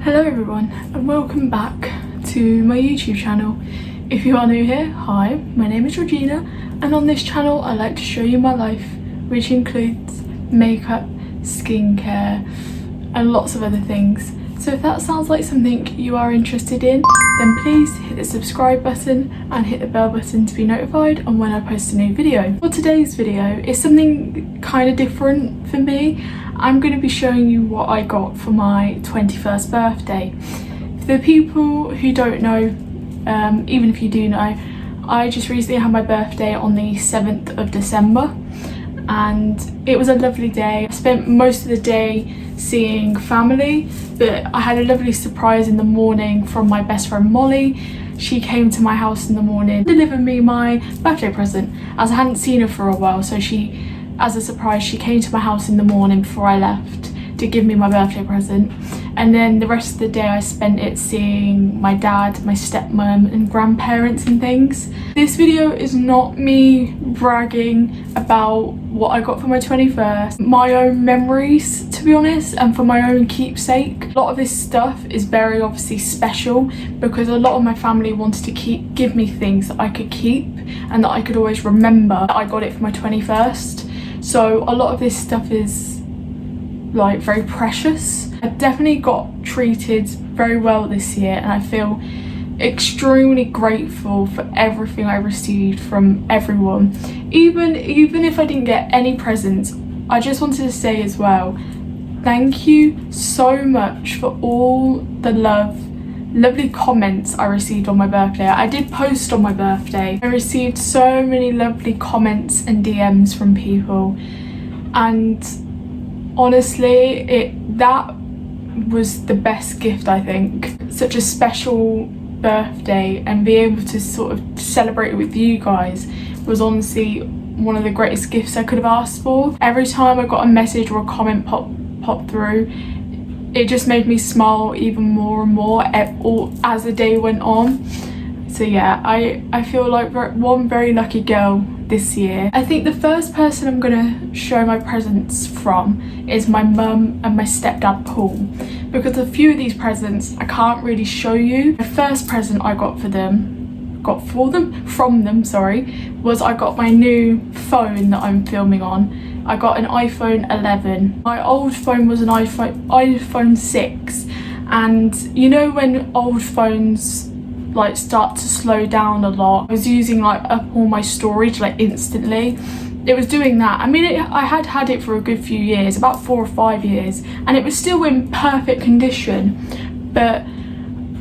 Hello everyone and welcome back to my YouTube channel. If you are new here, hi, my name is Georgina and on this channel I like to show you my life, which includes makeup, skincare and lots of other things. So if that sounds like something you are interested in, then please hit the subscribe button and hit the bell button to be notified on when I post a new video. For today's video is something kind of different for me. I'm going to be showing you what I got for my 21st birthday. For the people who don't know, even if you do know, I just recently had my birthday on the 7th of December and it was a lovely day. I spent most of the day seeing family, but I had a lovely surprise in the morning from my best friend Molly. She came to my house in the morning to deliver me my birthday present, as I hadn't seen her for a while, so as a surprise, she came to my house in the morning before I left to give me my birthday present. And then the rest of the day I spent it seeing my dad, my stepmom and grandparents and things. This video is not me bragging about what I got for my 21st, my own memories to be honest, and for my own keepsake. A lot of this stuff is very obviously special because a lot of my family wanted to give me things that I could keep and that I could always remember that I got it for my 21st. So a lot of this stuff is like very precious. I definitely got treated very well this year and I feel extremely grateful for everything I received from everyone. Even if I didn't get any presents, I just wanted to say as well, thank you so much for all the lovely comments I received on my birthday. I did post on my birthday. I received so many lovely comments and DMs from people, and honestly that was the best gift, I think. Such a special birthday and be able to sort of celebrate it with you guys was honestly one of the greatest gifts I could have asked for. Every time I got a message or a comment pop through, it just made me smile even more and more as the day went on. So yeah, I feel like one very lucky girl this year. I think the first person I'm gonna show my presents from is my mum and my stepdad Paul, because a few of these presents I can't really show you. The first present I got from them, was I got my new phone that I'm filming on. I got an iPhone 11. My old phone was an iPhone 6, and you know when old phones like start to slow down a lot, I was using like up all my storage like instantly. It was doing that. I mean, I had it for a good few years, about 4 or 5 years, and it was still in perfect condition, but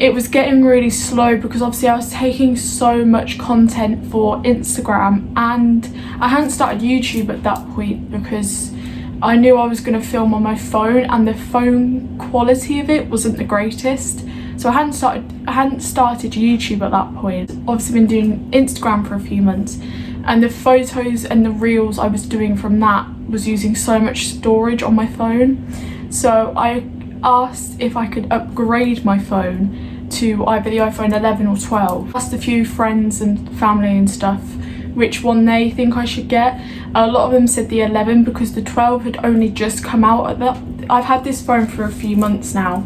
it was getting really slow because obviously I was taking so much content for Instagram and I hadn't started YouTube at that point because I knew I was going to film on my phone and the phone quality of it wasn't the greatest. So I hadn't started YouTube at that point. Obviously been doing Instagram for a few months, and the photos and the reels I was doing from that was using so much storage on my phone. So I asked if I could upgrade my phone to either the iPhone 11 or 12. Asked a few friends and family and stuff which one they think I should get. A lot of them said the 11 because the 12 had only just come out at that. I've had this phone for a few months now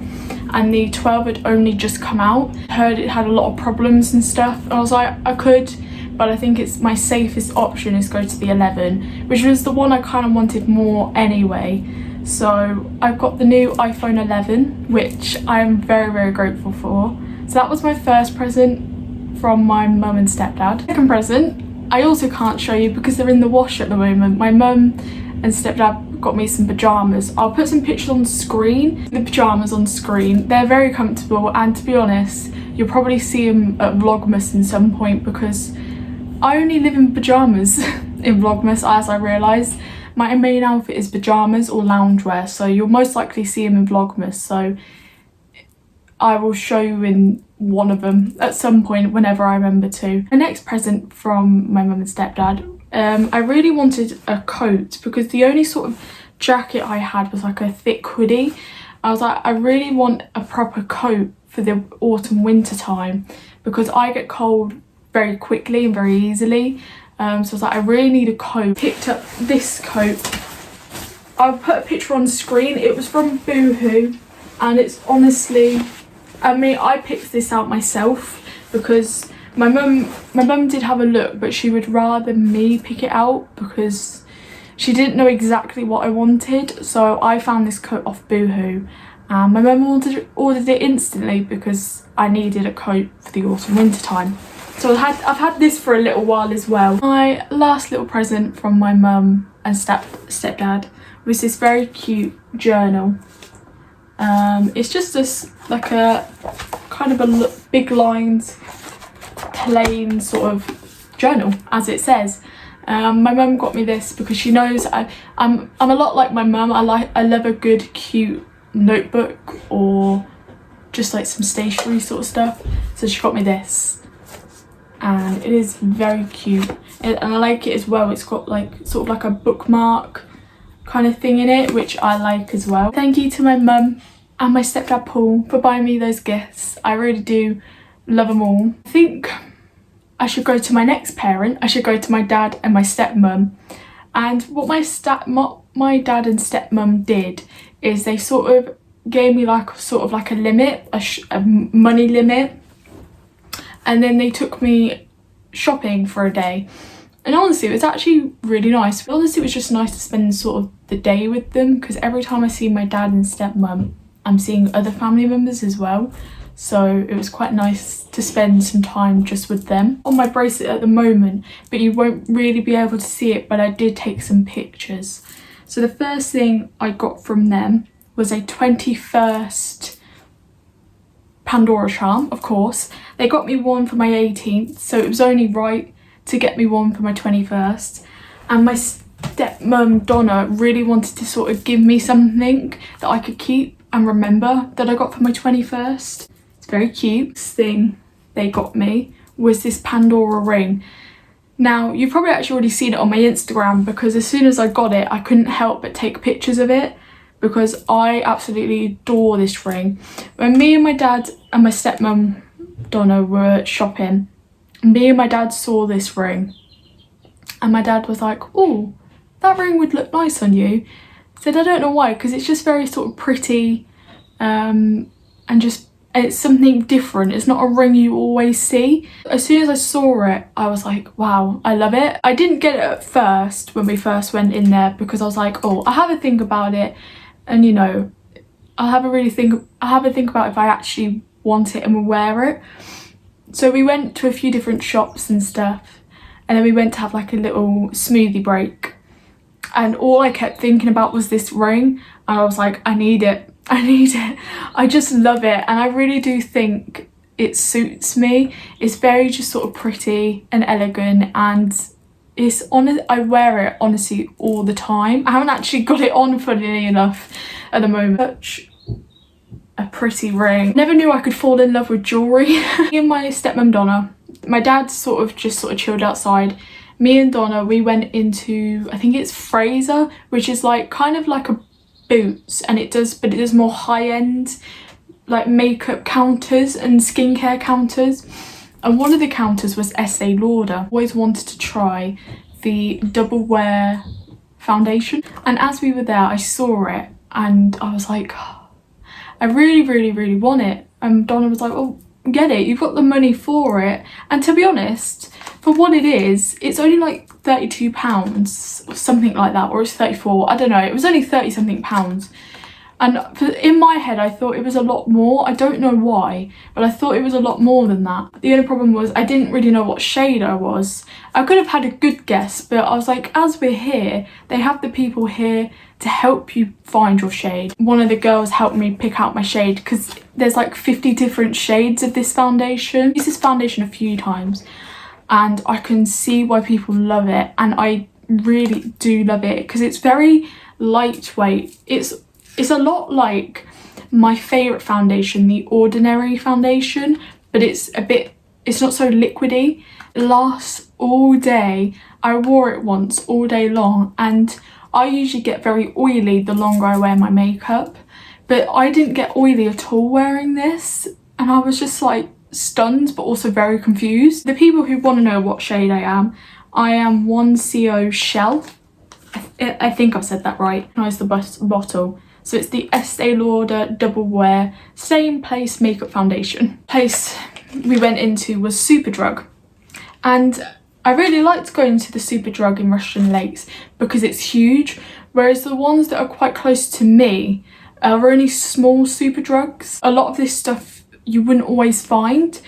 and the 12 had only just come out. Heard it had a lot of problems and stuff, and I was like, I could, but I think it's my safest option is go to the 11, which was the one I kind of wanted more anyway. So I've got the new iPhone 11, which I am very grateful for. So that was my first present from my mum and stepdad. Second present I also can't show you because they're in the wash at the moment. My mum and stepdad got me some pajamas. I'll put some pictures on screen. The pajamas on screen, they're very comfortable, and to be honest, you'll probably see them at Vlogmas in some point because I only live in pajamas in Vlogmas, as I realise. My main outfit is pajamas or loungewear, so you'll most likely see them in Vlogmas, so I will show you in one of them at some point whenever I remember to. The next present from my mum and stepdad, I really wanted a coat because the only sort of jacket I had was like a thick hoodie. I was like, I really want a proper coat for the autumn winter time because I get cold very quickly and very easily. So I was like, I really need a coat. Picked up this coat. I'll put a picture on screen. It was from Boohoo. and it's honestly, I mean, I picked this out myself because my mum did have a look, but she would rather me pick it out because she didn't know exactly what I wanted. So I found this coat off Boohoo, and my mum ordered it instantly because I needed a coat for the autumn winter time. So I've had this for a little while as well. My last little present from my mum and stepdad was this very cute journal. It's just this like a kind of a big lined plain sort of journal, as it says. My mum got me this because she knows I'm a lot like my mum. I love a good cute notebook or just like some stationery sort of stuff, so she got me this, and it is very cute, and I like it as well. It's got like sort of like a bookmark kind of thing in it, which I like as well. Thank you to my mum and my stepdad Paul for buying me those gifts. I really do love them all. I think I should go to my next parent. I should go to my dad and my stepmum. And what my dad and stepmum did is they sort of gave me like sort of like a limit, a money limit, and then they took me shopping for a day. And honestly, it was actually really nice. Honestly, it was just nice to spend sort of the day with them, because every time I see my dad and stepmum, I'm seeing other family members as well. So it was quite nice to spend some time just with them. On my bracelet at the moment, but you won't really be able to see it, but I did take some pictures. So the first thing I got from them was a 21st Pandora Charm, of course. They got me one for my 18th, so it was only right to get me one for my 21st. And my stepmum Donna really wanted to sort of give me something that I could keep and remember that I got for my 21st. It's very cute. This thing they got me was this Pandora Ring. Now, you've probably actually already seen it on my Instagram, because as soon as I got it, I couldn't help but take pictures of it, because I absolutely adore this ring. When me and my dad and my stepmum Donna were shopping, me and my dad saw this ring, and my dad was like, "Oh, that ring would look nice on you." I said, "I don't know why, because it's just very sort of pretty, and it's something different. It's not a ring you always see." As soon as I saw it, I was like, wow, I love it. I didn't get it at first when we first went in there, because I was like, oh, I'll have a think about it, and you know, I'll have a think about if I actually want it and will wear it. So we went to a few different shops and stuff, and then we went to have like a little smoothie break, and all I kept thinking about was this ring, and I was like, I need it. I just love it, and I really do think it suits me. It's very just sort of pretty and elegant, and it's I wear it honestly all the time. I haven't actually got it on, funnily enough, at the moment. Such a pretty ring. Never knew I could fall in love with jewellery. Me and my stepmom Donna, my dad sort of chilled outside. Me and Donna, we went into, I think it's Fraser, which is like kind of like a Boots, and it does more high-end like makeup counters and skincare counters, and one of the counters was Estee Lauder. Always wanted to try the double wear foundation, and as we were there I saw it and I was like, oh, I really want it. And Donna was like, oh, get it, you've got the money for it. And to be honest, for what it is, it's only like £32 or something like that, or it's 34, I don't know, it was only 30 something pounds. And in my head I thought it was a lot more. I don't know why, but I thought it was a lot more than that. The only problem was I didn't really know what shade I was. I could have had a good guess, but I was like, as we're here, they have the people here to help you find your shade. One of the girls helped me pick out my shade, because there's like 50 different shades of this foundation. I've used this foundation a few times, and I can see why people love it, and I really do love it because it's very lightweight. It's a lot like my favourite foundation, the Ordinary foundation, but it's not so liquidy. It lasts all day. I wore it once all day long, and I usually get very oily the longer I wear my makeup, but I didn't get oily at all wearing this, and I was just like stunned but also very confused. The people who want to know what shade I am 1CO Shell. I think I've said that right. Nice, the bottle. So it's the Estee Lauder Double Wear Stay in Place Makeup Foundation. Place we went into was Superdrug, and I really liked going to the Superdrug in Rushden Lakes because it's huge, whereas the ones that are quite close to me are only small Superdrugs. A lot of this stuff you wouldn't always find,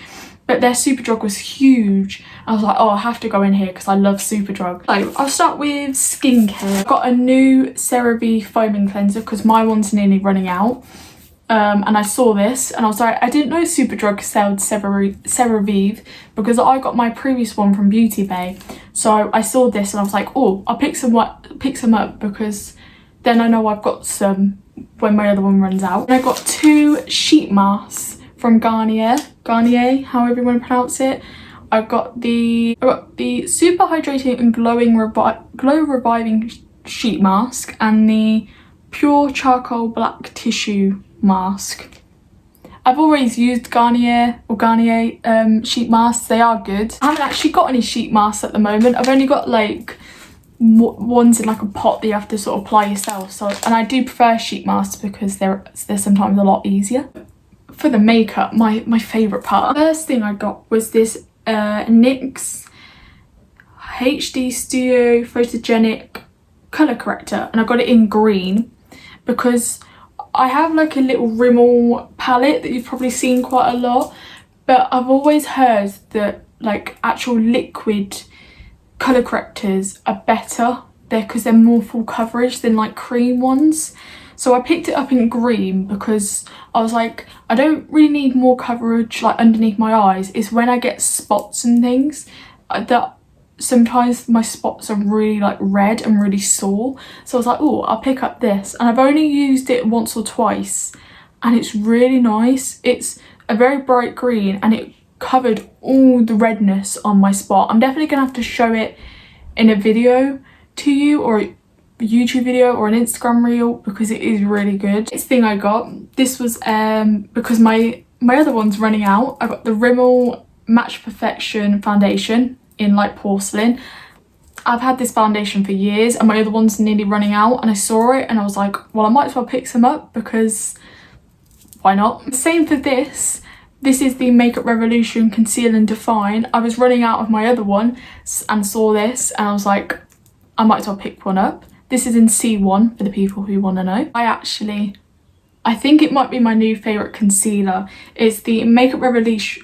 but their Superdrug was huge. I was like, oh, I have to go in here because I love Superdrug. So I'll start with skincare. I've got a new CeraVe foaming cleanser because my one's nearly running out. And I saw this and I was like, I didn't know Superdrug sold CeraVe because I got my previous one from Beauty Bay. So I saw this and I was like, oh, I'll pick some up because then I know I've got some when my other one runs out. And I got 2 sheet masks from Garnier, however you want to pronounce it. I got the super hydrating and glow reviving sheet mask and the pure charcoal black tissue mask. I've always used Garnier sheet masks. They are good. I haven't actually got any sheet masks at the moment. I've only got like ones in like a pot that you have to sort of apply yourself. So, and I do prefer sheet masks because they're sometimes a lot easier. For the makeup, my favourite part. First thing I got was this NYX HD Studio Photogenic colour corrector, and I got it in green because I have like a little Rimmel palette that you've probably seen quite a lot, but I've always heard that like actual liquid colour correctors are better there because they're more full coverage than like cream ones. So I picked it up in green because I was like, I don't really need more coverage like underneath my eyes. It's when I get spots and things that sometimes my spots are really like red and really sore. So I was like, oh, I'll pick up this. And I've only used it once or twice and it's really nice. It's a very bright green and it covered all the redness on my spot. I'm definitely gonna have to show it in a video to you, or a YouTube video or an Instagram reel, because it is really good. This thing I got, this was because my other one's running out. I got the Rimmel Match Perfection foundation in light porcelain. I've had this foundation for years and my other one's nearly running out, and I saw it and I was like, well, I might as well pick some up because why not? Same for this. This is the Makeup Revolution Conceal and Define. I was running out of my other one and saw this and I was like, I might as well pick one up. This is in C1 for the people who want to know. I think it might be my new favourite concealer. It's the Makeup Revolution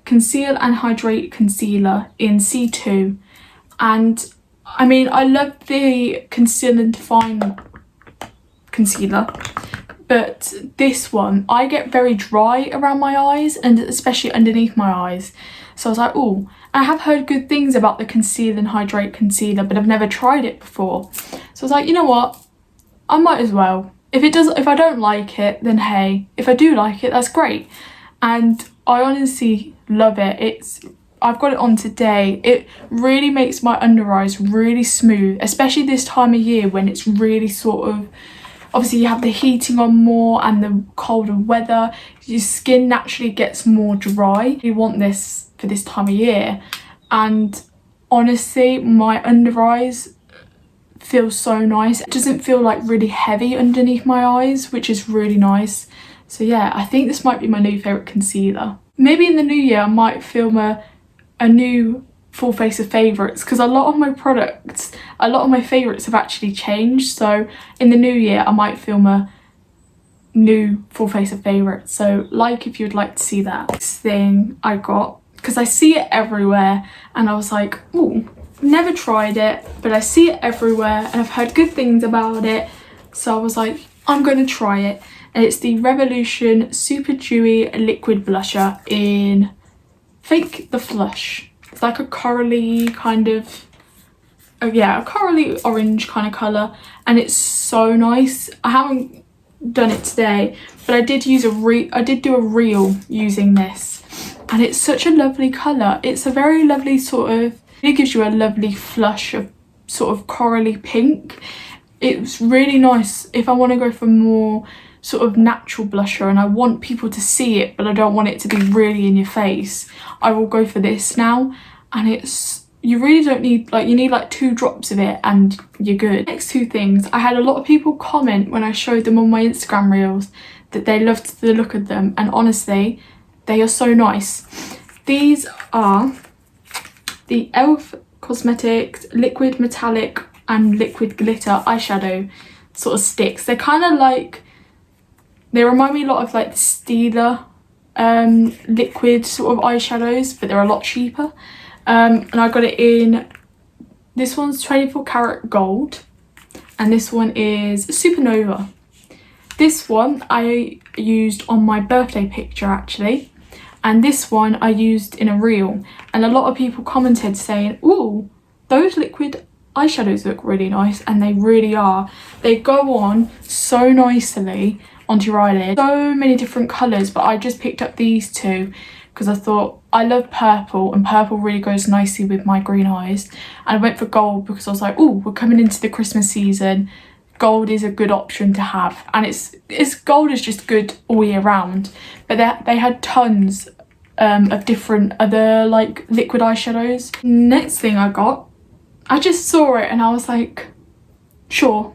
Conceal and Hydrate Concealer in C2. And I mean, I love the Conceal and Define concealer, but this one, I get very dry around my eyes and especially underneath my eyes. So I was like, oh, I have heard good things about the Conceal and Hydrate Concealer, but I've never tried it before. So I was like, you know what? I might as well. If I don't like it, then hey. If I do like it, that's great. And I honestly love it. I've got it on today. It really makes my under eyes really smooth, especially this time of year when it's really sort of, obviously you have the heating on more and the colder weather. Your skin naturally gets more dry. You want this for this time of year, and honestly my under eyes feel so nice. It doesn't feel like really heavy underneath my eyes, which is really nice. So yeah, I think this might be my new favourite concealer. Maybe in the new year I might film a new full face of favourites, because a lot of my favourites have actually changed. So in the new year I might film a new full face of favourites. So like if you'd like to see that. Next thing I got, because I see it everywhere and I was like, oh, never tried it, but I see it everywhere and I've heard good things about it. So I was like, I'm going to try it. And it's the Revolution Super Dewy Liquid Blusher in Fake the Flush. It's like a corally kind of, a corally orange kind of colour, and it's so nice. I haven't done it today, but I did do a reel using this, and it's such a lovely colour. It's a very lovely it gives you a lovely flush of sort of corally pink. It's really nice if I want to go for more sort of natural blusher and I want people to see it but I don't want it to be really in your face. I will go for this now, and it's you really don't need, like, you need like 2 drops of it and you're good. Next 2 things, I had a lot of people comment when I showed them on my Instagram reels that they loved the look of them, and honestly, they are so nice. These are the e.l.f. Cosmetics Liquid Metallic and Liquid Glitter eyeshadow sort of sticks. They're kind of like, they remind me a lot of like the Stila liquid sort of eyeshadows, but they're a lot cheaper. And I got it in, this one's 24 karat gold and this one is Supernova. This one I used on my birthday picture actually, and this one I used in a reel, and a lot of people commented saying, ooh, those liquid eyeshadows look really nice, and they really are. They go on so nicely onto your eyelid. So many different colours, but I just picked up these 2 because I thought I love purple and purple really goes nicely with my green eyes, and I went for gold because I was like, oh, we're coming into the Christmas season, gold is a good option to have, and it's gold is just good all year round. But they had tons of different other like liquid eyeshadows. Next thing I got, I just saw it and I was like, sure.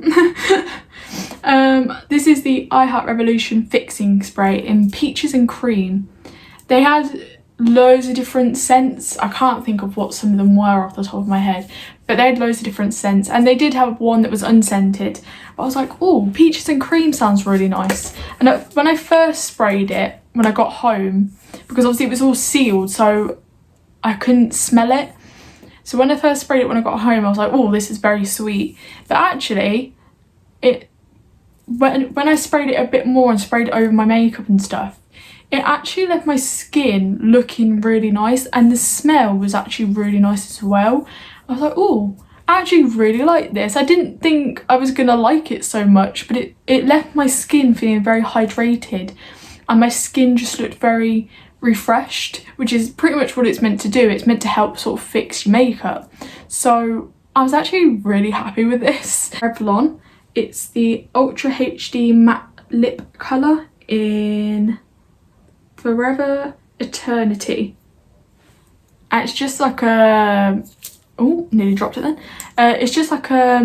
This is the I Heart Revolution fixing spray in peaches and cream. They had loads of different scents. I can't think of what some of them were off the top of my head, but they had loads of different scents, and they did have one that was unscented. But I was like, oh, peaches and cream sounds really nice. And when I first sprayed it, when I got home, because obviously it was all sealed, so I couldn't smell it. So when I first sprayed it when I got home, I was like, oh, this is very sweet. But actually, when I sprayed it a bit more and sprayed it over my makeup and stuff, it actually left my skin looking really nice, and the smell was actually really nice as well. I was like, oh, I actually really like this. I didn't think I was gonna like it so much, but it left my skin feeling very hydrated, and my skin just looked very refreshed, which is pretty much what it's meant to do. It's meant to help sort of fix your makeup. So I was actually really happy with this. Revlon, it's the Ultra HD Matte Lip Colour in Forever Eternity. And it's just like a, oh, nearly dropped it then. It's just like a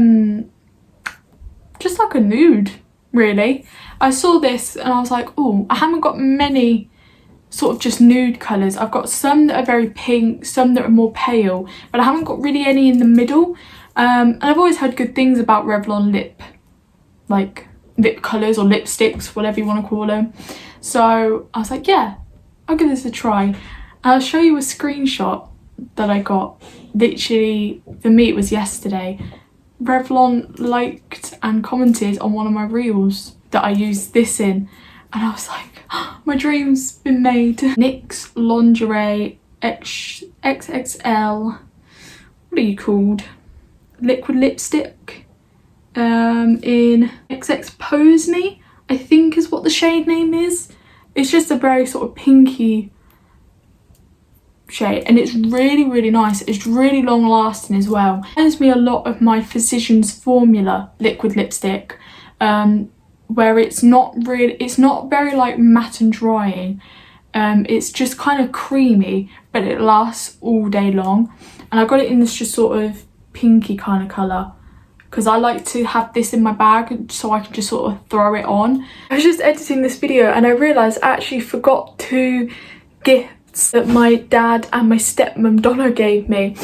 nude, really. I saw this and I was like, oh, I haven't got many sort of just nude colours. I've got some that are very pink, some that are more pale, but I haven't got really any in the middle. And I've always heard good things about Revlon lip colours or lipsticks, whatever you want to call them. So I was like, yeah, I'll give this a try. And I'll show you a screenshot that I got. Literally, for me, it was yesterday. Revlon liked and commented on one of my reels that I used this in, and I was like, oh, my dream's been made. NYX Lingerie XXL, what are you called? Liquid lipstick in XX Pose Me, I think is what the shade name is. It's just a very sort of pinky shade, and it's really, really nice. It's really long lasting as well. It reminds me a lot of my Physicians Formula liquid lipstick, where it's not very like matte and drying. It's just kind of creamy, but it lasts all day long. And I got it in this just sort of pinky kind of colour, because I like to have this in my bag so I can just sort of throw it on. I was just editing this video and I realised I actually forgot 2 gifts that my dad and my stepmom Donna gave me.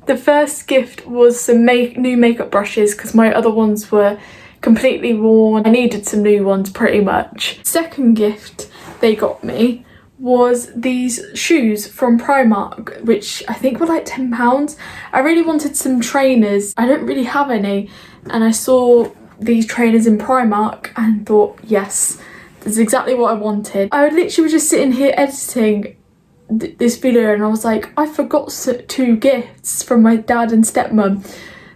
The first gift was some new makeup brushes, because my other ones were completely worn. I needed some new ones pretty much. Second gift they got me was these shoes from Primark, which I think were like £10. I really wanted some trainers. I don't really have any, and I saw these trainers in Primark and thought, yes, that's exactly what I wanted. I literally was just sitting here editing this video and I was like, I forgot 2 gifts from my dad and stepmom.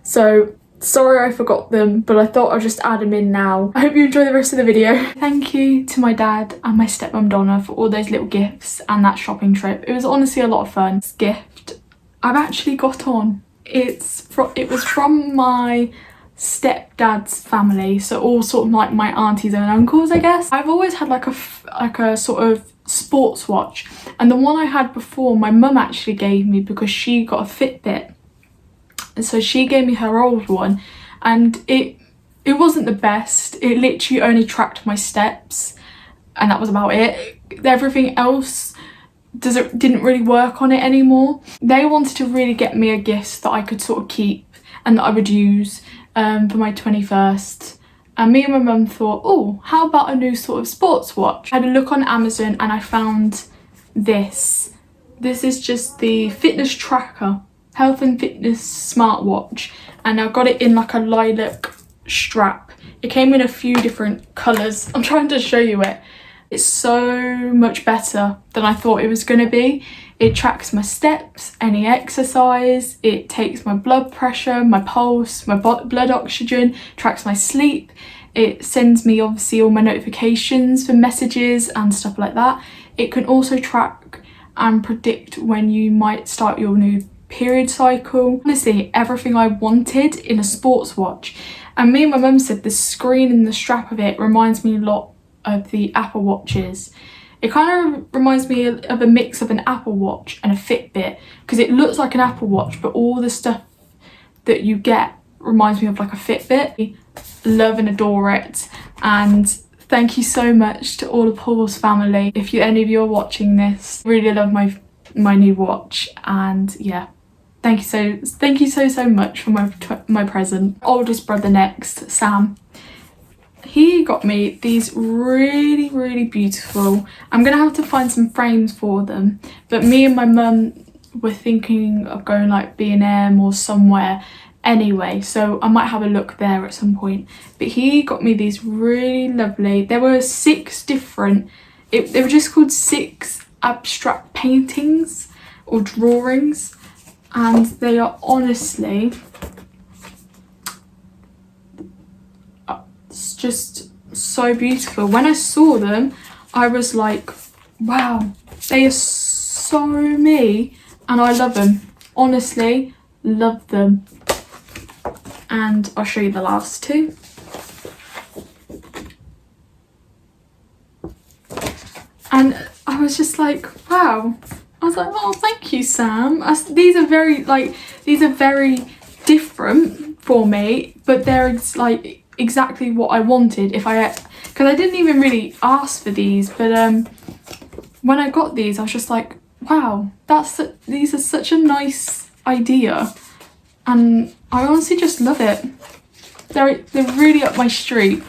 So sorry I forgot them, but I thought I'd just add them in now. I hope you enjoy the rest of the video. Thank you to my dad and my stepmom Donna for all those little gifts and that shopping trip. It was honestly a lot of fun. This gift I've actually got on. It was from my stepdad's family, so all sort of like my aunties and uncles, I guess. I've always had like a sort of sports watch, and the one I had before my mum actually gave me because she got a Fitbit. And so she gave me her old one, and it wasn't the best. It literally only tracked my steps, and that was about it. Everything else didn't really work on it anymore. They wanted to really get me a gift that I could sort of keep and that I would use for my 21st. And me and my mum thought, oh, how about a new sort of sports watch? I had a look on Amazon and I found this. This is just the fitness tracker, health and fitness smartwatch. And I got it in like a lilac strap. It came in a few different colours. I'm trying to show you it. It's so much better than I thought it was going to be. It tracks my steps, any exercise, it takes my blood pressure, my pulse, my blood oxygen, tracks my sleep. It sends me obviously all my notifications for messages and stuff like that. It can also track and predict when you might start your new period cycle. Honestly, everything I wanted in a sports watch. And me and my mum said the screen and the strap of it reminds me a lot of the Apple Watches. It kind of reminds me of a mix of an Apple Watch and a Fitbit, because it looks like an Apple Watch but all the stuff that you get reminds me of like a Fitbit. Love and adore it, and thank you so much to all of Paul's family. If any of you are watching this, really love my new watch, and yeah, thank you so much for my present. Oldest brother next, Sam. He got me these really beautiful, I'm gonna have to find some frames for them, but me and my mum were thinking of going like B&M or somewhere anyway, so I might have a look there at some point. But he got me these really lovely, there were 6 different, they were just called 6 abstract paintings or drawings, and they are honestly, it's just so beautiful. When I saw them, I was like, wow, they are so me, and I love them. Honestly, love them. And I'll show you the last 2. And I was just like, wow. I was like, oh, thank you, Sam. These are very different for me, but they're like exactly what I wanted. Because I didn't even really ask for these, but when I got these, I was just like, wow, these are such a nice idea, and I honestly just love it. They're really up my street,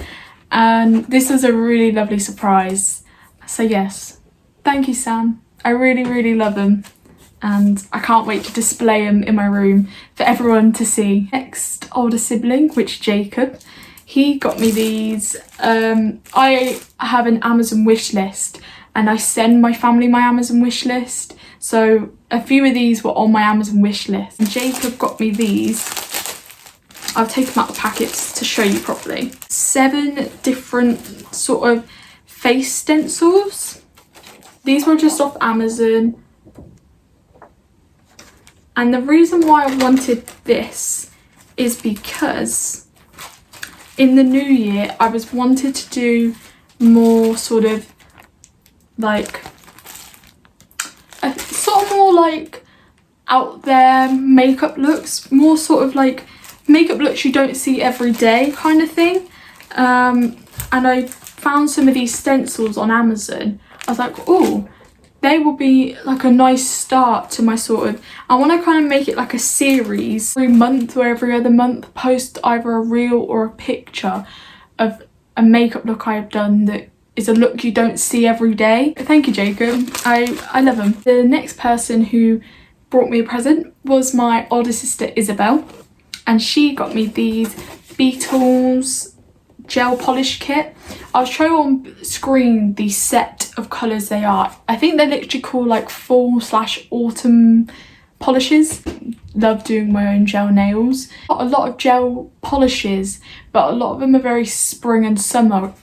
and this was a really lovely surprise. So yes, thank you, Sam. I really love them, and I can't wait to display them in my room for everyone to see. Next older sibling, which Jacob, he got me these. I have an Amazon wish list, and I send my family my Amazon wish list, so a few of these were on my Amazon wish list. And Jacob got me these. I'll take them out the packets to show you properly. 7 different sort of face stencils. These were just off Amazon, and the reason why I wanted this is because in the new year I was wanted to do more sort of like more like out there makeup looks, more sort of like makeup looks you don't see every day kind of thing. And I found some of these stencils on Amazon. I was like, oh, they will be like a nice start to my sort of, I want to kind of make it like a series every month or every other month, post either a reel or a picture of a makeup look I have done that is a look you don't see every day. Thank you, Jacob. I love them. The next person who brought me a present was my older sister Isabel, and she got me these Beetles gel polish kit. I'll show on screen the set of colours they are. I think they're literally called like fall/autumn polishes. Love doing my own gel nails. Got a lot of gel polishes, but a lot of them are very spring and summer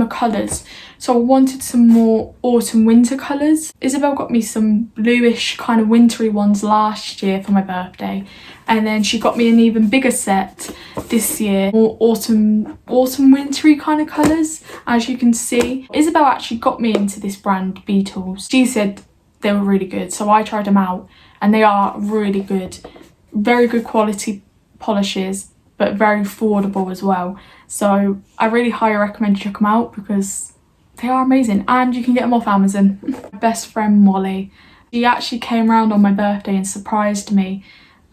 colours. So I wanted some more autumn winter colours. Isabel got me some bluish kind of wintry ones last year for my birthday, and then she got me an even bigger set this year, more autumn wintry kind of colours. As you can see, Isabel actually got me into this brand Beetles. She said they were really good, so I tried them out and they are really good. very good quality polishes, but very affordable as well. So I really highly recommend you check them out because they are amazing, and you can get them off Amazon. My best friend Molly, she actually came around on my birthday and surprised me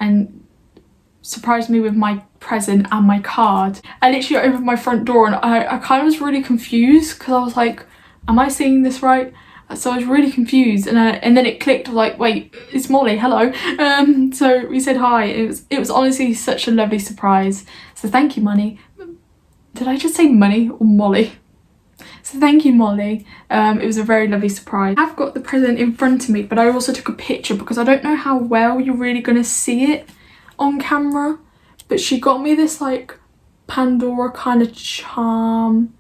with my present and my card. I literally opened my front door and I kind of was really confused because I was like, am I seeing this right? So I was really confused, and then it clicked. I was like, wait, it's Molly, hello. So we said hi. It was honestly such a lovely surprise. So thank you, Money. Did I just say Money or Molly? So thank you, Molly. It was a very lovely surprise. I've got the present in front of me, but I also took a picture because I don't know how well you're really going to see it on camera. But she got me this like Pandora kind of charm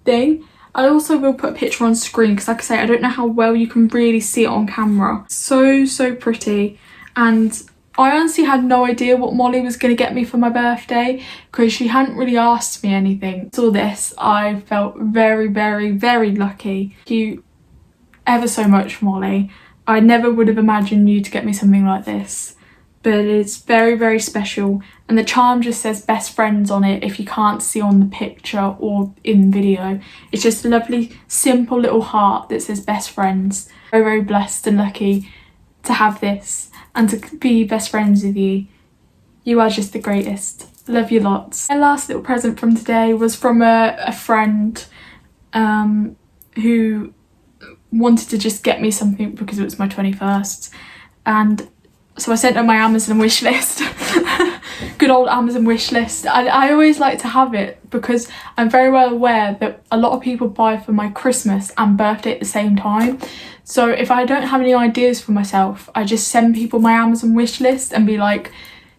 thing. I also will put a picture on screen because, like I say, I don't know how well you can really see it on camera. So pretty. And I honestly had no idea what Molly was going to get me for my birthday because she hadn't really asked me anything. Saw this, I felt very lucky. Thank you ever so much, Molly. I never would have imagined you to get me something like this, but it's very special. And the charm just says best friends on it if you can't see on the picture or in video. It's just a lovely simple little heart that says best friends. Very blessed and lucky to have this and to be best friends with you. You are just the greatest. Love you lots. My last little present from today was from a friend who wanted to just get me something because it was my 21st, and so I sent her my Amazon wish list. Good old Amazon wish list. I always like to have it because I'm very well aware that a lot of people buy for my Christmas and birthday at the same time. So if I don't have any ideas for myself, I just send people my Amazon wish list and be like,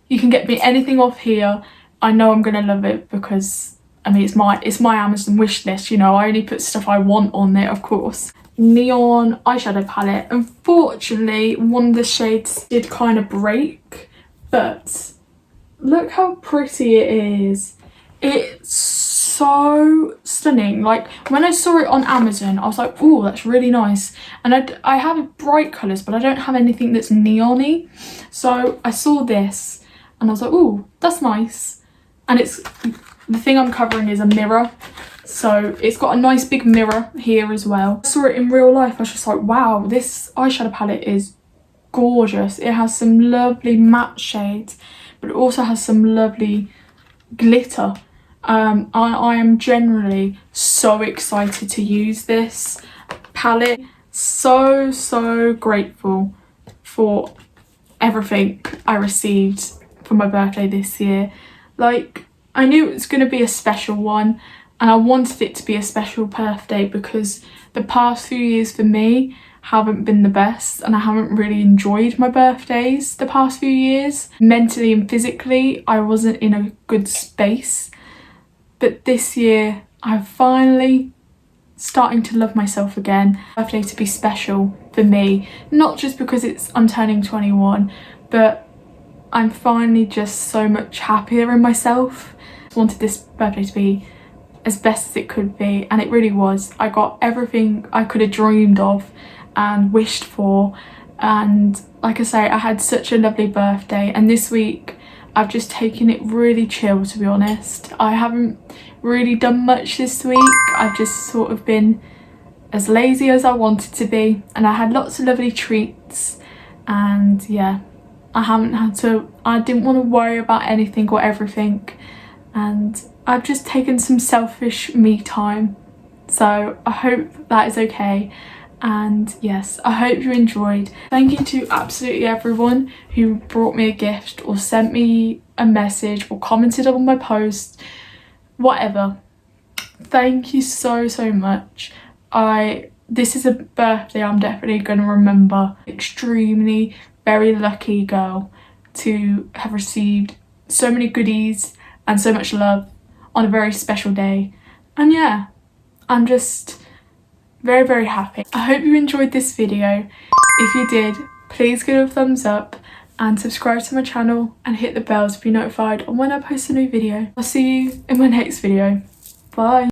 you can get me anything off here. I know I'm gonna love it because I mean it's my Amazon wish list, you know. I only put stuff I want on there, of course. Neon eyeshadow palette. Unfortunately, one of the shades did kind of break, but look how pretty it is. It's so stunning. Like when I saw it on Amazon, I was like, oh, that's really nice. And I have bright colours, but I don't have anything that's neon-y. So I saw this and I was like, oh, that's nice. And it's, the thing I'm covering is a mirror. So it's got a nice big mirror here as well. I saw it in real life. I was just like, wow, this eyeshadow palette is gorgeous. It has some lovely matte shades, but it also has some lovely glitter. I am generally so excited to use this palette. So grateful for everything I received for my birthday this year. Like, I knew it was going to be a special one, and I wanted it to be a special birthday because the past few years for me haven't been the best, and I haven't really enjoyed my birthdays the past few years. Mentally and physically, I wasn't in a good space. But this year, I'm finally starting to love myself again. Birthday to be special for me, not just because I'm turning 21, but I'm finally just so much happier in myself. I wanted this birthday to be as best as it could be, and it really was. I got everything I could have dreamed of and wished for, and like I say, I had such a lovely birthday. And this week I've just taken it really chill, to be honest. I haven't really done much this week. I've just sort of been as lazy as I wanted to be, and I had lots of lovely treats, and yeah, I didn't want to worry about anything or everything, and I've just taken some selfish me time. So I hope that is okay. And yes, I hope you enjoyed. Thank you to absolutely everyone who brought me a gift or sent me a message or commented on my post, whatever. Thank you so much. This is a birthday I'm definitely going to remember. Extremely very lucky girl to have received so many goodies and so much love on a very special day. And yeah, I'm just very happy. I hope you enjoyed this video. If you did, please give it a thumbs up and subscribe to my channel and hit the bell to be notified on when I post a new video. I'll see you in my next video. Bye.